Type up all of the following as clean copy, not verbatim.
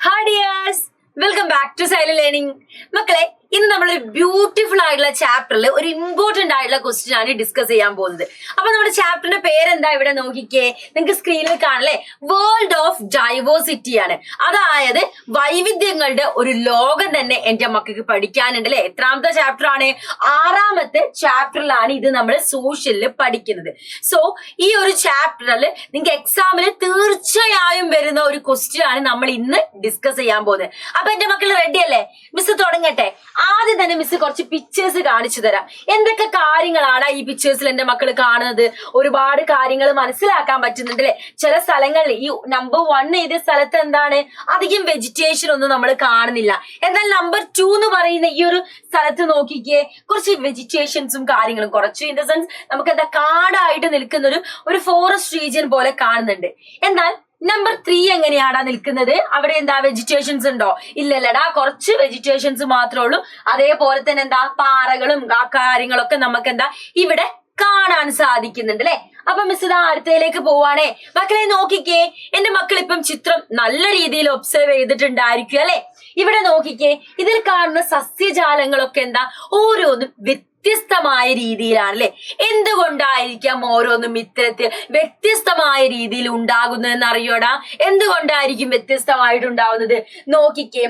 Hi dears, welcome back to Xylem Learning. മക്കളെ ഇന്ന് നമ്മളൊരു ബ്യൂട്ടിഫുൾ ആയിട്ടുള്ള ചാപ്റ്ററിൽ ഒരു ഇമ്പോർട്ടന്റ് ആയിട്ടുള്ള ക്വസ്റ്റ്യൻ ആണ് ഡിസ്കസ് ചെയ്യാൻ പോകുന്നത്. അപ്പൊ നമ്മുടെ ചാപ്റ്ററിന്റെ പേരെന്താ ഇവിടെ നോക്കിക്കേ, നിങ്ങൾക്ക് സ്ക്രീനിൽ കാണല്ലേ, വേൾഡ് ഓഫ് ഡൈവേഴ്സിറ്റി ആണ്. അതായത് വൈവിധ്യങ്ങളുടെ ഒരു ലോകം തന്നെ എന്റെ മക്കൾക്ക് പഠിക്കാനുണ്ട് അല്ലെ. എത്രാമത്തെ ചാപ്റ്റർ ആണ്? 6ാമത്തെ ചാപ്റ്ററിലാണ് ഇത് നമ്മൾ സോഷ്യലിൽ പഠിക്കുന്നത്. സോ ഈ ഒരു ചാപ്റ്ററിൽ നിങ്ങൾക്ക് എക്സാമിന് തീർച്ചയായും വരുന്ന ഒരു ക്വസ്റ്റ്യൻ ആണ് നമ്മൾ ഇന്ന് ഡിസ്കസ് ചെയ്യാൻ പോകുന്നത്. അപ്പൊ എന്റെ മക്കൾ റെഡി അല്ലേ? മിസ് തുടങ്ങട്ടെ. ആദ്യം തന്നെ മിസ് കുറച്ച് പിക്ചേഴ്സ് കാണിച്ചു തരാം. എന്തൊക്കെ കാര്യങ്ങളാണ് ഈ പിക്ചേഴ്സിൽ എന്റെ മക്കൾ കാണുന്നത്? ഒരുപാട് കാര്യങ്ങൾ മനസ്സിലാക്കാൻ പറ്റുന്നുണ്ട് അല്ലെ. ചില സ്ഥലങ്ങളിൽ ഈ നമ്പർ 1 എഴുതിയ സ്ഥലത്ത് എന്താണ്, അധികം വെജിറ്റേഷൻ ഒന്നും നമ്മൾ കാണുന്നില്ല. എന്നാൽ നമ്പർ 2 എന്ന് പറയുന്ന ഈ ഒരു സ്ഥലത്ത് നോക്കിക്കേ, കുറച്ച് വെജിറ്റേഷൻസും കാര്യങ്ങളും, കുറച്ച് ഇൻ ദ സെൻസ് നമുക്ക് എന്താ കാടായിട്ട് നിൽക്കുന്ന ഒരു ഫോറസ്റ്റ് റീജിയൻ പോലെ കാണുന്നുണ്ട്. എന്നാൽ നമ്പർ 3 എങ്ങനെയാടാ നിൽക്കുന്നത്? അവിടെ എന്താ വെജിറ്റേഷൻസ് ഉണ്ടോ? ഇല്ലല്ലടാ, കുറച്ച് വെജിറ്റേഷൻസ് മാത്രമേ ഉള്ളൂ. അതേപോലെ തന്നെ എന്താ പാറകളും ആ കാര്യങ്ങളൊക്കെ നമുക്ക് എന്താ ഇവിടെ കാണാൻ സാധിക്കുന്നുണ്ട് അല്ലെ. അപ്പൊ മിസ് ഇതാ അടുത്തയിലേക്ക് പോവാണേ. മക്കളെ നോക്കിക്കേ, എന്റെ മക്കൾ ഇപ്പം ചിത്രം നല്ല രീതിയിൽ ഒബ്സർവ് ചെയ്തിട്ടുണ്ടായിരിക്കും അല്ലെ. ഇവിടെ നോക്കിക്കേ, ഇതിൽ കാണുന്ന സസ്യജാലങ്ങളൊക്കെ എന്താ ഓരോന്നും വ്യത്യസ്തമായ രീതിയിലാണ് അല്ലെ. എന്തുകൊണ്ടായിരിക്കാം ഓരോന്നും ഇത്തരത്തിൽ വ്യത്യസ്തമായ രീതിയിൽ ഉണ്ടാകുന്നതെന്ന് അറിയോടാ? എന്തുകൊണ്ടായിരിക്കും വ്യത്യസ്തമായിട്ടുണ്ടാവുന്നത്? നോക്കിക്കേ,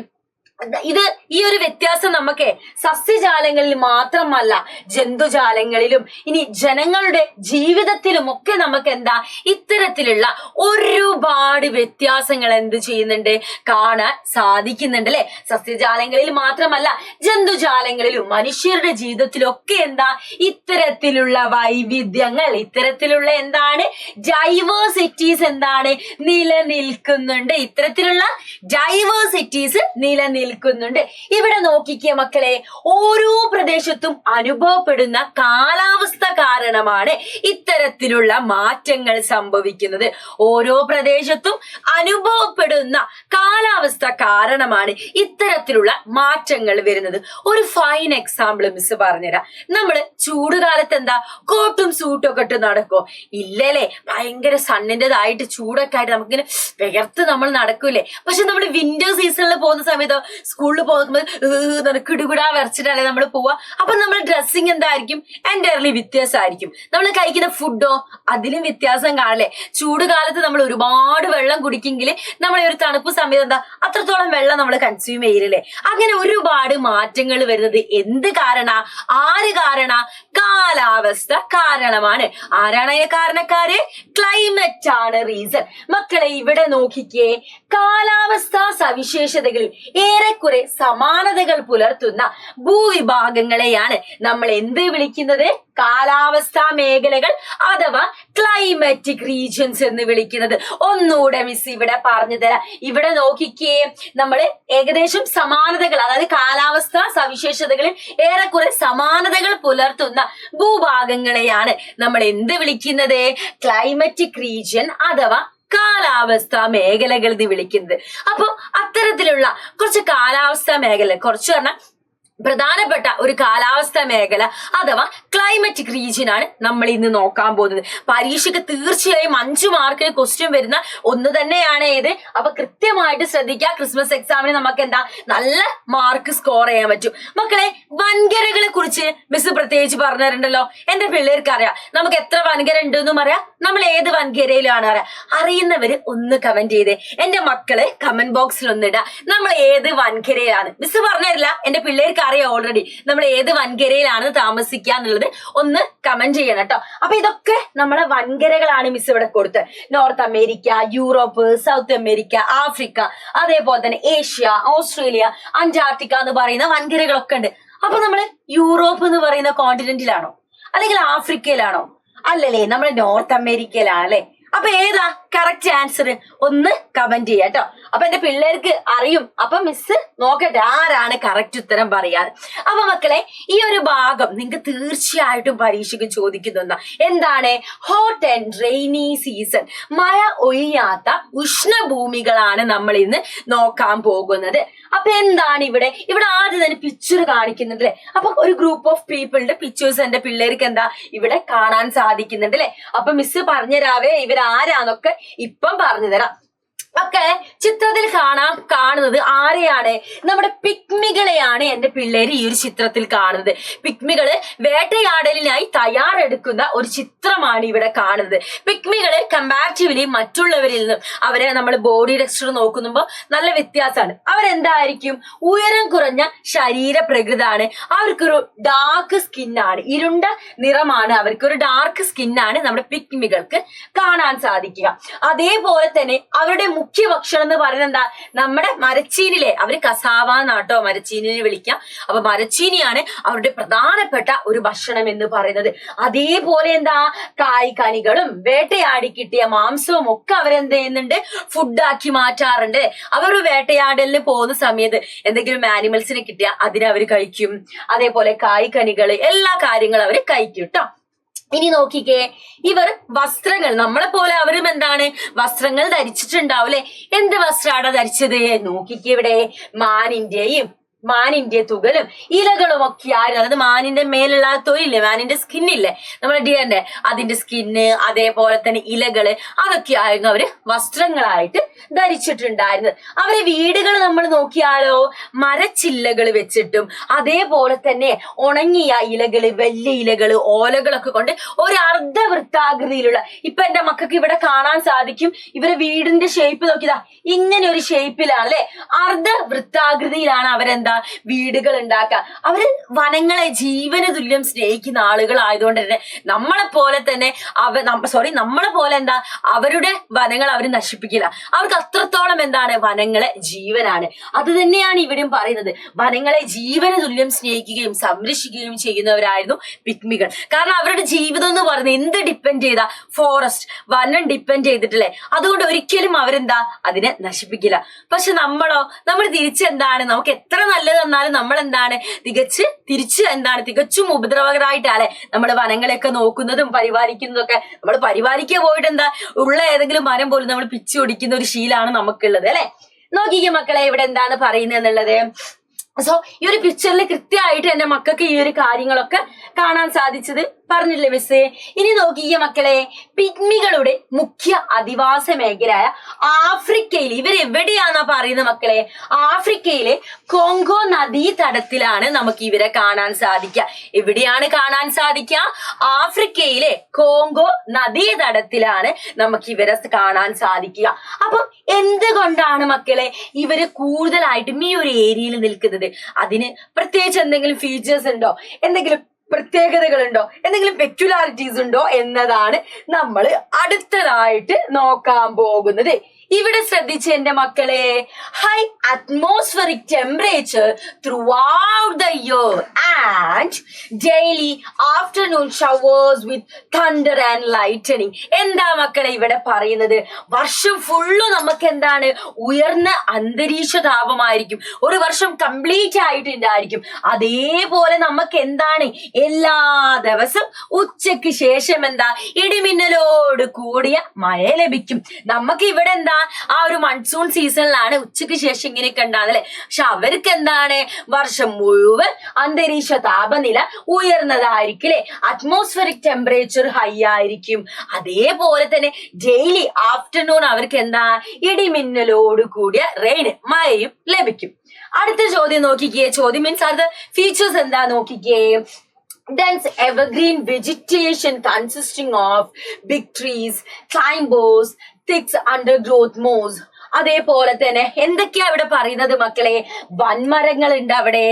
ഇത് ഈ ഒരു വ്യത്യാസം നമുക്ക് സസ്യജാലങ്ങളിൽ മാത്രമല്ല, ജന്തുജാലങ്ങളിലും ഇനി ജനങ്ങളുടെ ജീവിതത്തിലും ഒക്കെ നമുക്ക് എന്താ ഇത്തരത്തിലുള്ള ഒരുപാട് വ്യത്യാസങ്ങൾ എന്ത് ചെയ്യുന്നുണ്ട്, കാണാൻ സാധിക്കുന്നുണ്ട് അല്ലെ. സസ്യജാലങ്ങളിൽ മാത്രമല്ല, ജന്തുജാലങ്ങളിലും മനുഷ്യരുടെ ജീവിതത്തിലൊക്കെ എന്താ ഇത്തരത്തിലുള്ള വൈവിധ്യങ്ങൾ, ഇത്തരത്തിലുള്ള എന്താണ് ഡൈവേഴ്സിറ്റീസ് എന്താണ് നിലനിൽക്കുന്നുണ്ട്. ഇത്തരത്തിലുള്ള ഡൈവേഴ്സിറ്റീസ് നിലനിൽക്കുന്നുണ്ട്. ഇവിടെ നോക്കിക്കേ മക്കളെ, ഓരോ പ്രദേശത്തും അനുഭവപ്പെടുന്ന കാലാവസ്ഥ കാരണമാണ് ഇത്തരത്തിലുള്ള മാറ്റങ്ങൾ സംഭവിക്കുന്നത്. ഓരോ പ്രദേശത്തും അനുഭവപ്പെടുന്ന കാലാവസ്ഥ കാരണമാണ് ഇത്തരത്തിലുള്ള മാറ്റങ്ങൾ വരുന്നത്. ഒരു ഫൈൻ എക്സാമ്പിൾ മിസ് പറഞ്ഞുതരാം. നമ്മള് ചൂടുകാലത്ത് എന്താ കോട്ടും സൂട്ടും ഒക്കെ ഇട്ട് നടക്കോ? ഇല്ലല്ലേ, ഭയങ്കര സണ്ണിൻ്റെതായിട്ട് ചൂടൊക്കെ ആയിട്ട് നമുക്കിങ്ങനെ വിയർത്ത് നമ്മൾ നടക്കൂലേ. പക്ഷെ നമ്മൾ വിന്റർ സീസണിൽ പോകുന്ന സമയത്ത് സ്കൂളിൽ പോകുമ്പോൾ കിടുകിടാ വരച്ചിട്ടല്ലേ നമ്മൾ പോവാ. അപ്പൊ നമ്മുടെ ഡ്രസ്സിങ് എന്തായിരിക്കും? എൻറ്റയർലി വ്യത്യാസമായിരിക്കും. നമ്മൾ കഴിക്കുന്ന ഫുഡോ അതിലും വ്യത്യാസം കാണല്ലേ. ചൂട് കാലത്ത് നമ്മൾ ഒരുപാട് വെള്ളം കുടിക്കെങ്കിൽ നമ്മളെ ഒരു തണുപ്പ് സമയത്ത് എന്താ അത്രത്തോളം വെള്ളം നമ്മൾ കൺസ്യൂം ചെയ്യില്ലേ. അങ്ങനെ ഒരുപാട് മാറ്റങ്ങൾ വരുന്നത് എന്ത് കാരണ? ആര് കാരണ? കാലാവസ്ഥ കാരണമാണ്. ആരാണ് അതിന് കാരണക്കാര്? ക്ലൈമറ്റ് ആണ് റീസൺ. മക്കളെ ഇവിടെ നോക്കിക്കേ, കാലാവസ്ഥാ സവിശേഷതകളിൽ ഏറെക്കുറെ സമാനതകൾ പുലർത്തുന്ന ഭൂവിഭാഗങ്ങളെയാണ് നമ്മൾ എന്ത് വിളിക്കുന്നത്? കാലാവസ്ഥാ മേഖലകൾ അഥവാ ക്ലൈമാറ്റിക് റീജിയൻസ് എന്ന് വിളിക്കുന്നത്. ഒന്നുകൂടെ മിസ് ഇവിടെ പറഞ്ഞു തരാം. ഇവിടെ നോക്കിക്കേ, നമ്മൾ ഏകദേശം സമാനതകൾ, അതായത് കാലാവസ്ഥാ സവിശേഷതകളിൽ ഏറെക്കുറെ സമാനതകൾ പുലർത്തുന്ന ഭൂഭാഗങ്ങളെയാണ് നമ്മൾ എന്ത് വിളിക്കുന്നത്? ക്ലൈമാറ്റിക് റീജിയൻ അഥവാ കാലാവസ്ഥാ മേഖലകൾ എന്ന് വിളിക്കുന്നത്. അപ്പൊ അത്തരത്തിലുള്ള കുറച്ച് കാലാവസ്ഥാ മേഖല, കുറച്ച് പറഞ്ഞാൽ പ്രധാനപ്പെട്ട ഒരു കാലാവസ്ഥാ മേഖല അഥവാ ക്ലൈമാറ്റിക് റീജിയൻ ആണ് നമ്മൾ ഇന്ന് നോക്കാൻ പോകുന്നത്. പരീക്ഷയ്ക്ക് തീർച്ചയായും 5 മാർക്കിന് ക്വസ്റ്റ്യൻ വരുന്ന ഒന്ന് തന്നെയാണ് ഏത്. അപ്പൊ കൃത്യമായിട്ട് ശ്രദ്ധിക്കുക. ക്രിസ്മസ് എക്സാമിന് നമുക്ക് എന്താ നല്ല മാർക്ക് സ്കോർ ചെയ്യാൻ പറ്റും. മക്കളെ, വൻകരകളെ കുറിച്ച് മിസ് പ്രത്യേകിച്ച് പറഞ്ഞു തരണ്ടല്ലോ. എന്റെ പിള്ളേർക്ക് അറിയാം നമുക്ക് എത്ര വൻകര ഉണ്ടെന്നും അറിയാം, നമ്മൾ ഏത് വൻകരയിലാണ് അറിയാം. അറിയുന്നവര് ഒന്ന് കമന്റ് ചെയ്തേ. എന്റെ മക്കള് കമന്റ് ബോക്സിൽ ഒന്നിടുക, നമ്മൾ ഏത് വൻകരയിലാണ്. മിസ് പറഞ്ഞുതരില്ല, എന്റെ പിള്ളേർക്ക് അറിയാം ഓൾറെഡി നമ്മൾ ഏത് വൻകരയിലാണ് താമസിക്കുക എന്നുള്ളത്. ഒന്ന് കമന്റ് ചെയ്യണം കേട്ടോ. അപ്പൊ ഇതൊക്കെ നമ്മളെ വൻകരകളാണ് മിസ് ഇവിടെ കൊടുത്തത്. North America, Europe, south America, Africa, അതേപോലെ തന്നെ ഏഷ്യ, ഓസ്ട്രേലിയ, അന്റാർട്ടിക്ക എന്ന് പറയുന്ന വൻകരകളൊക്കെ ഉണ്ട്. അപ്പൊ നമ്മള് യൂറോപ്പ് എന്ന് പറയുന്ന കോണ്ടിനെന്റിലാണോ അല്ലെങ്കിൽ ആഫ്രിക്കയിലാണോ? അല്ലല്ലേ, നമ്മൾ നോർത്ത് അമേരിക്കയിലാണ് അല്ലെ. അപ്പൊ ഏതാ കറക്റ്റ് ആൻസർ? ഒന്ന് കമന്റ് ചെയ്യാം കേട്ടോ. അപ്പൊ എന്റെ പിള്ളേർക്ക് അറിയും. അപ്പൊ മിസ് നോക്കട്ടെ ആരാണ് കറക്റ്റ് ഉത്തരം പറയാതെ. അപ്പൊ മക്കളെ, ഈ ഒരു ഭാഗം നിങ്ങൾക്ക് തീർച്ചയായിട്ടും പരീക്ഷയ്ക്ക് ചോദിക്കുന്ന എന്താണ്? ഹോട്ട് ആൻഡ് റെയിനി സീസൺ, മഴ ഒഴിയാത്ത ഉഷ്ണഭൂമികളാണ് നമ്മൾ ഇന്ന് നോക്കാൻ പോകുന്നത്. അപ്പൊ എന്താണ് ഇവിടെ? ഇവിടെ ആദ്യം തന്നെ പിക്ചർ കാണിക്കുന്നുണ്ട് അല്ലെ. അപ്പൊ ഒരു ഗ്രൂപ്പ് ഓഫ് പീപ്പിളിന്റെ പിക്ചേഴ്സ് എന്റെ പിള്ളേർക്ക് എന്താ ഇവിടെ കാണാൻ സാധിക്കുന്നുണ്ട് അല്ലെ. അപ്പൊ മിസ് പറഞ്ഞുതരാവേ ഇവരാരാന്നൊക്കെ ഇപ്പം പറഞ്ഞു തരാം. മക്കളെ ചിത്രത്തിൽ കാണുന്നത് ആരെയാണ്? നമ്മുടെ പിഗ്മികളെയാണ് എന്റെ പിള്ളേര് ഈ ഒരു ചിത്രത്തിൽ കാണുന്നത്. പിഗ്മികള് വേട്ടയാടലിനായി തയ്യാറെടുക്കുന്ന ഒരു ചിത്രമാണ് ഇവിടെ കാണുന്നത്. പിഗ്മികള് കമ്പാരിറ്റീവ്ലി മറ്റുള്ളവരിൽ നിന്നും അവരെ നമ്മൾ ബോഡി ടെക്സ്ചർ നോക്കുമ്പോൾ നല്ല വ്യത്യാസമാണ്. അവരെന്തായിരിക്കും? ഉയരം കുറഞ്ഞ ശരീര പ്രകൃതാണ്. അവർക്കൊരു ഡാർക്ക് സ്കിന്നാണ്, ഇരുണ്ട നിറമാണ്, അവർക്കൊരു ഡാർക്ക് സ്കിന്നാണ് നമ്മുടെ പിഗ്മികൾക്ക് കാണാൻ സാധിക്കുക. അതേപോലെ തന്നെ അവരുടെ മുഖ്യ ഭക്ഷണം എന്ന് പറയുന്നത് എന്താ? നമ്മുടെ മരച്ചീനിലെ, അവര് കസാവ എന്നാട്ടോ മരച്ചീനിനെ വിളിക്കാം. അപ്പൊ മരച്ചീനിയാണ് അവരുടെ പ്രധാനപ്പെട്ട ഒരു ഭക്ഷണം എന്ന് പറയുന്നത്. അതേപോലെ എന്താ, കായ്കനികളും വേട്ടയാടി കിട്ടിയ മാംസവും ഒക്കെ അവരെന്ത് ചെയ്യുന്നുണ്ട്? ഫുഡാക്കി മാറ്റാറുണ്ട്. അവർ വേട്ടയാടലിന് പോകുന്ന സമയത്ത് എന്തെങ്കിലും ആനിമൽസിനെ കിട്ടിയാൽ അതിനെ അവർ കഴിക്കും. അതേപോലെ കായ്കനികള് എല്ലാ കാര്യങ്ങളും അവര് കഴിക്കും കേട്ടോ. ഇനി നോക്കിക്കേ, ഇവർ വസ്ത്രങ്ങൾ നമ്മളെ പോലെ അവരും എന്താണ് വസ്ത്രങ്ങൾ ധരിച്ചിട്ടുണ്ടാവൂലെ? എന്ത് വസ്ത്രമാണ് ധരിച്ചത്? നോക്കിക്കേ, ഇവിടെ മാനിന്റെ തുകലും ഇലകളും ഒക്കെ ആയിരുന്നു. അതായത് മാനിന്റെ മേലുള്ള തൊലില്ലേ, മാനിന്റെ സ്കിന്നില്ലേ, നമ്മുടെ ഡിയറിന്റെ, അതിന്റെ സ്കിന്ന്, അതേപോലെ തന്നെ ഇലകള്, അതൊക്കെ ആയിരുന്നു അവര് വസ്ത്രങ്ങളായിട്ട് ധരിച്ചിട്ടുണ്ടായിരുന്നത്. അവരെ വീടുകൾ നമ്മൾ നോക്കിയാലോ, മരച്ചില്ലകൾ വെച്ചിട്ടും അതേപോലെ തന്നെ ഉണങ്ങിയ ഇലകള്, വലിയ ഇലകള്, ഓലകളൊക്കെ കൊണ്ട് ഒരു അർദ്ധവൃത്താകൃതിയിലുള്ള, ഇപ്പൊ എന്റെ മക്കൾക്ക് ഇവിടെ കാണാൻ സാധിക്കും, ഇവരെ വീടിന്റെ ഷേപ്പ് നോക്കിയതാ ഇങ്ങനെ ഒരു ഷേപ്പിലാണ് അല്ലെ, അർദ്ധവൃത്താകൃതിയിലാണ് അവരെന്താ വീടുകൾ ഉണ്ടാക്കുക. അവര് വനങ്ങളെ ജീവന തുല്യം സ്നേഹിക്കുന്ന ആളുകളായതുകൊണ്ട് തന്നെ നമ്മളെ പോലെ തന്നെ നമ്മളെ പോലെ എന്താ അവരുടെ വനങ്ങൾ അവർ നശിപ്പിക്കില്ല. അവർക്ക് അത്രത്തോളം എന്താണ് വനങ്ങളെ ജീവനാണ്. അത് തന്നെയാണ് ഇവിടെയും പറയുന്നത്. വനങ്ങളെ ജീവന തുല്യം സ്നേഹിക്കുകയും സംരക്ഷിക്കുകയും ചെയ്യുന്നവരായിരുന്നു പിഗ്മികൾ. കാരണം അവരുടെ ജീവിതം എന്ന് പറയുന്നത് എന്ത് ഡിപ്പെൻഡ് ചെയ്താ? ഫോറസ്റ്റ്, വനം ഡിപ്പെൻഡ് ചെയ്തിട്ടില്ലേ. അതുകൊണ്ട് ഒരിക്കലും അവരെന്താ അതിനെ നശിപ്പിക്കില്ല. പക്ഷെ നമ്മൾ തിരിച്ചെന്താണ്, നമുക്ക് എത്ര നല്ലത് തന്നാലും നമ്മൾ എന്താണ് തികച്ചും ഉപദ്രവകരായിട്ടാണ് നമ്മൾ വനങ്ങളെയൊക്കെ നോക്കുന്നതും പരിപാലിക്കുന്നതും ഒക്കെ. നമ്മൾ പരിപാലിക്കാൻ പോയിട്ട് എന്താ ഉള്ള ഏതെങ്കിലും മരം പോലും നമ്മൾ പിച്ചു ഒടിക്കുന്ന ഒരു ശീലാണ് നമുക്കുള്ളത് അല്ലെ. നോക്കിക്കേ മക്കളെ, ഇവിടെ എന്താണ് പറയുന്നത് എന്നുള്ളത്. സോ ഈ ഒരു പിക്ചറിൽ കൃത്യമായിട്ട് എന്റെ മക്കൾക്ക് ഈ ഒരു കാര്യങ്ങളൊക്കെ കാണാൻ സാധിച്ചത് പറഞ്ഞില്ലേ മിസ്? ഇനി നോക്കിയ മക്കളെ, പിഗ്മികളുടെ മുഖ്യ അധിവാസ മേഖലയായ ആഫ്രിക്കയിൽ ഇവരെവിടെയാന്നാ പറയുന്നത് മക്കളെ? ആഫ്രിക്കയിലെ കോങ്കോ നദീതടത്തിലാണ് നമുക്ക് ഇവരെ കാണാൻ സാധിക്കുക. എവിടെയാണ് കാണാൻ സാധിക്കുക? ആഫ്രിക്കയിലെ കോങ്കോ നദീതടത്തിലാണ് നമുക്ക് ഇവരെ കാണാൻ സാധിക്കുക. അപ്പം എന്തുകൊണ്ടാണ് മക്കളെ ഇവര് കൂടുതലായിട്ടും ഈ ഒരു ഏരിയയിൽ നിൽക്കുന്നത്? അതിന് പ്രത്യേകിച്ച് എന്തെങ്കിലും ഫീച്ചേഴ്സ് ഉണ്ടോ, എന്തെങ്കിലും പ്രത്യേകതകളുണ്ടോ, എന്തെങ്കിലും പെക്യുലാരിറ്റീസ് ഉണ്ടോ എന്നതാണ് നമ്മൾ അടുത്തതായിട്ട് നോക്കാൻ പോകുന്നത്. ഇവിടെ ശ്രദ്ധിച്ച് എന്റെ മക്കളെ, high atmospheric temperature through out the year and daily afternoon showers with thunder and lightening. എന്താ മക്കളെ ഇവിടെ പറയുന്നത്? വർഷം ഫുള്ള് നമുക്ക് എന്താണ് ഉയർന്ന അന്തരീക്ഷ താപമായിരിക്കും. ഒരു വർഷം കംപ്ലീറ്റ് ആയിട്ടുണ്ടായിരിക്കും. അതേപോലെ നമുക്ക് എന്താണ് എല്ലാ ദിവസം ഉച്ചയ്ക്ക് ശേഷം എന്താ ഇടിമിന്നലോട് കൂടിയ മഴ ലഭിക്കും. നമുക്ക് ഇവിടെ എന്താ ആ ഒരു മൺസൂൺ സീസണിലാണ് ഉച്ചയ്ക്ക് ശേഷം ഇങ്ങനെയൊക്കെ ഉണ്ടാകുന്നത്. പക്ഷെ അവർക്ക് എന്താണ് വർഷം മുഴുവൻ അന്തരീക്ഷ താപനില ഉയർന്നതായിരിക്കും. അറ്റ്മോസ്ഫിയറിക് ടെമ്പറേച്ചർ ഹൈ ആയിരിക്കും. അതേപോലെ തന്നെ ഡെയിലി ആഫ്റ്റർനൂൺ അവർക്ക് എന്താ ഇടിമിന്നലോട് കൂടിയ മഴയും ലഭിക്കും. അടുത്ത ചോദ്യം നോക്കിക്കേ. ചോദ്യം മീൻസ് അടുത്ത ഫീച്ചേഴ്സ് എന്താ നോക്കിക്കേ. Dense evergreen vegetation consisting of big trees, climbers, thick undergrowth moss. അതേപോലെ തന്നെ എന്തൊക്കെയാ ഇവിടെ പറയുന്നത് മക്കളെ? വൻമരങ്ങൾ ഉണ്ട്, അവിടെ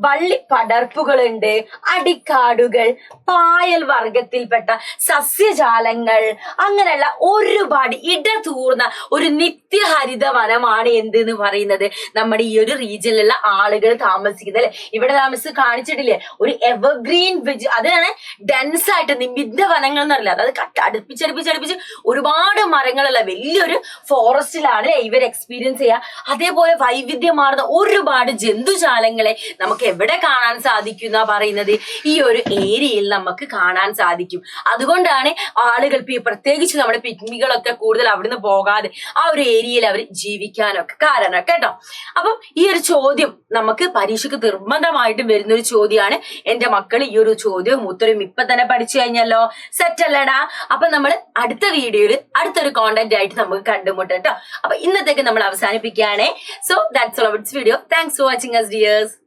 വള്ളിപ്പടർപ്പുകളുണ്ട്, അടിക്കാടുകൾ, പായൽ വർഗത്തിൽപ്പെട്ട സസ്യജാലങ്ങൾ, അങ്ങനെയുള്ള ഒരുപാട് ഇടതൂർന്ന ഒരു നിത്യഹരിത വനമാണ് എന്തെന്ന് പറയുന്നത് നമ്മുടെ ഈ ഒരു റീജിയനിലുള്ള ആളുകൾ താമസിക്കുന്നത് അല്ലെ. ഇവിടെ താമസിച്ച് കാണിച്ചിട്ടില്ലേ ഒരു എവർഗ്രീൻ അതിനാണ് ഡെൻസ് ആയിട്ട് നിബിദ്ധ വനങ്ങൾ എന്നറിയില്ല, അതായത് അടുപ്പിച്ചടുപ്പിച്ച് ഒരുപാട് മരങ്ങളുള്ള വലിയൊരു ഫോറസ്റ്റിലാണ് ഇവർ എക്സ്പീരിയൻസ് ചെയ്യുക. അതേപോലെ വൈവിധ്യമാർന്ന ഒരുപാട് ജന്തുജാലങ്ങളെ നമുക്ക് എവിടെ കാണാൻ സാധിക്കും എന്നാ പറയുന്നത്? ഈ ഒരു ഏരിയയിൽ നമുക്ക് കാണാൻ സാധിക്കും. അതുകൊണ്ടാണ് ആളുകൾ പ്രത്യേകിച്ച് നമ്മുടെ പിഗ്മികളൊക്കെ കൂടുതൽ അവിടുന്ന് പോകാതെ ആ ഒരു ഏരിയയിൽ അവർ ജീവിക്കാനൊക്കെ കാരണം കേട്ടോ. അപ്പം ഈ ഒരു ചോദ്യം നമുക്ക് പരീക്ഷയ്ക്ക് നിർബന്ധമായിട്ടും വരുന്ന ഒരു ചോദ്യമാണ്. എന്റെ മക്കൾ ഈ ഒരു ചോദ്യവും ഉത്തരവും ഇപ്പൊ തന്നെ പഠിച്ചു കഴിഞ്ഞല്ലോ, സെറ്റ് അല്ലടാ. അപ്പൊ നമ്മൾ അടുത്ത വീഡിയോയിൽ അടുത്തൊരു കോണ്ടന്റ് ആയിട്ട് നമുക്ക് കണ്ടുമുട്ടാം കേട്ടോ. അപ്പൊ ഇന്ന് ഇന്നത്തേക്ക് നമ്മൾ അവസാനിപ്പിക്കുകയാണ്. So that's all about this video. Thanks for watching us, dears.